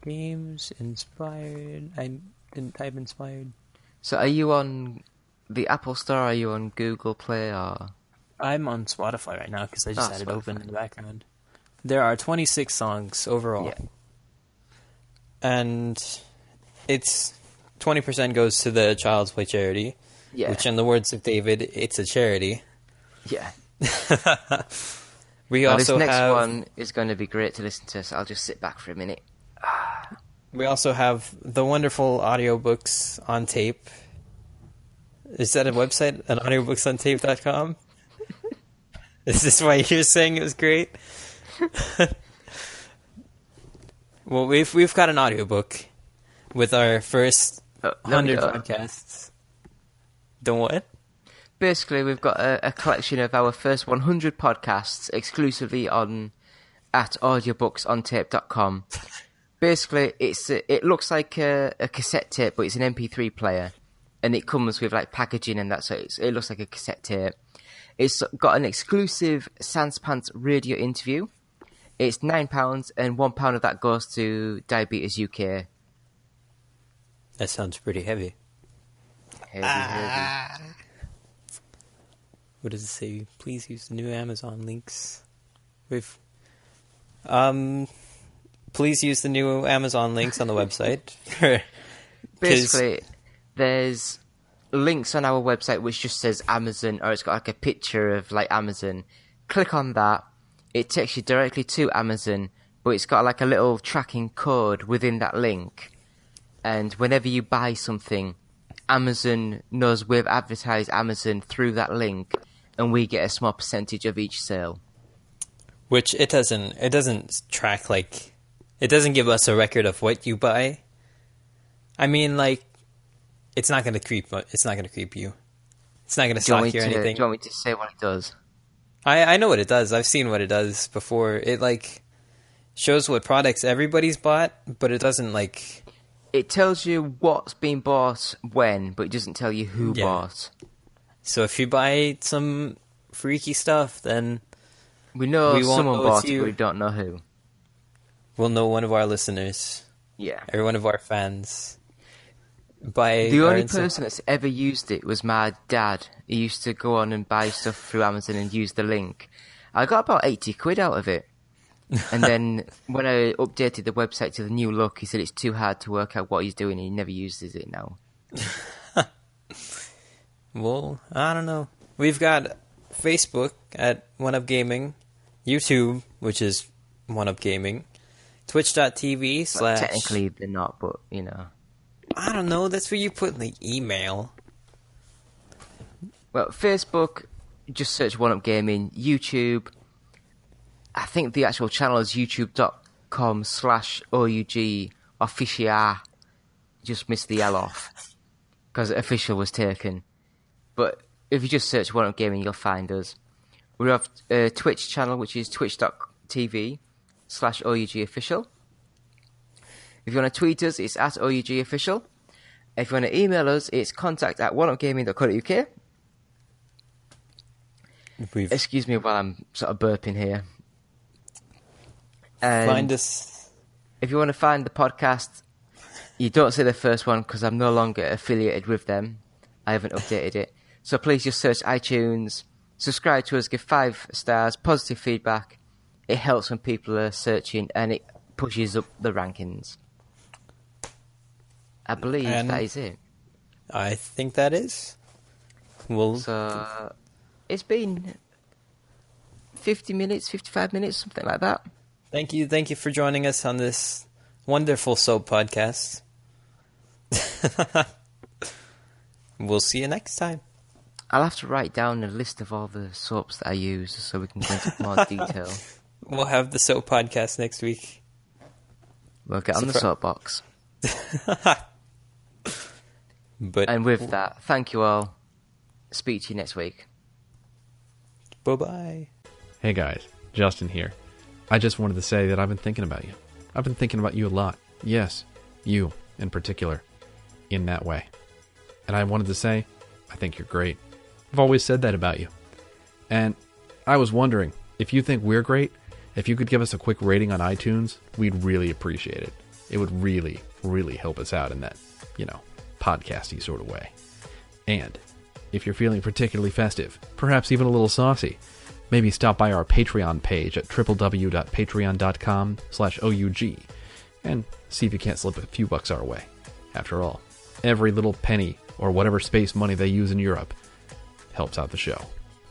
Speaker 1: Games inspired. I didn't type inspired.
Speaker 2: So are you on the Apple Store, or are you on Google Play, or...?
Speaker 1: I'm on Spotify right now because I just had it open in the background. There are 26 songs overall.
Speaker 2: Yeah.
Speaker 1: And it's 20% goes to the Child's Play charity.
Speaker 2: Yeah.
Speaker 1: Which, in the words of David, it's a charity.
Speaker 2: Yeah.
Speaker 1: We also
Speaker 2: this next
Speaker 1: have...
Speaker 2: one is going to be great to listen to, so I'll just sit back for a minute.
Speaker 1: We also have the wonderful audiobooks on tape. Is that a website? An audiobooksontape.com? Is this why you're saying it was great? Well, we've got an audiobook with our first 100 podcasts. The what?
Speaker 2: Basically, we've got a collection of our first 100 podcasts exclusively at audiobooksontape.com. Basically, it looks like a cassette tape, but it's an MP3 player, and it comes with like packaging and that, so it looks like a cassette tape. It's got an exclusive Sans Pants radio interview. It's £9, and £1 of that goes to Diabetes UK.
Speaker 1: That sounds pretty heavy.
Speaker 2: Heavy.
Speaker 1: What does it say? Please use the new Amazon links. Please use the new Amazon links on the website.
Speaker 2: Basically, there's links on our website which just says Amazon, or it's got like a picture of like Amazon. Click on that. It takes you directly to Amazon, but it's got like a little tracking code within that link. And whenever you buy something, Amazon knows we've advertised Amazon through that link, and we get a small percentage of each sale.
Speaker 1: Which it doesn't track, like, it doesn't give us a record of what you buy. I mean, like, it's not gonna creep you. It's not gonna stalk you or anything.
Speaker 2: Do you want me to say what it does?
Speaker 1: I know what it does. I've seen what it does before. It, like, shows what products everybody's bought, but it doesn't, like...
Speaker 2: It tells you what's been bought when, but it doesn't tell you who bought.
Speaker 1: So if you buy some freaky stuff, then...
Speaker 2: We know someone bought it, but we don't know who.
Speaker 1: We'll know one of our listeners.
Speaker 2: Yeah.
Speaker 1: Or one of our fans.
Speaker 2: The only person that's ever used it was my dad. He used to go on and buy stuff through Amazon and use the link. I got about 80 quid out of it. And then when I updated the website to the new look, he said it's too hard to work out what he's doing and he never uses it now.
Speaker 1: Well, I don't know. We've got Facebook at One Up Gaming, YouTube, which is One Up Gaming, twitch.tv/
Speaker 2: Well, technically they're not, but, you know.
Speaker 1: I don't know, that's where you put in the email.
Speaker 2: Well, Facebook, just search One Up Gaming. YouTube, I think the actual channel is youtube.com/OUG official. Just missed the L off. because official was taken. But if you just search One Up Gaming, you'll find us. We have a Twitch channel, which is twitch.tv/OUGofficial. If you want to tweet us, it's at OUGofficial. If you want to email us, it's contact@oneupgaming.co.uk. Excuse me while I'm sort of burping here.
Speaker 1: Find us.
Speaker 2: If you want to find the podcast, you don't see the first one because I'm no longer affiliated with them. I haven't updated it. So please just search iTunes, subscribe to us, give 5 stars, positive feedback. It helps when people are searching and it pushes up the rankings. I believe that is it.
Speaker 1: I think that is.
Speaker 2: So it's been 50 minutes, 55 minutes, something like that.
Speaker 1: Thank you for joining us on this wonderful soap podcast. We'll see you next time.
Speaker 2: I'll have to write down a list of all the soaps that I use so we can go into more detail.
Speaker 1: We'll have the soap podcast next week.
Speaker 2: We'll get on the soapbox. And with that, thank you all. Speak to you next week.
Speaker 1: Bye-bye.
Speaker 5: Hey guys, Justin here. I just wanted to say that I've been thinking about you. I've been thinking about you a lot. Yes, you in particular. In that way. And I wanted to say, I think you're great. I've always said that about you. And I was wondering, if you think we're great, if you could give us a quick rating on iTunes, we'd really appreciate it. It would really, really help us out in that, podcasty sort of way. And if you're feeling particularly festive, perhaps even a little saucy, maybe stop by our Patreon page at www.patreon.com/OUG and see if you can't slip a few bucks our way. After all, every little penny or whatever space money they use in Europe helps out the show.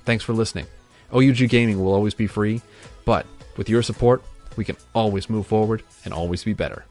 Speaker 5: Thanks for listening. OUG Gaming will always be free, but with your support, we can always move forward and always be better.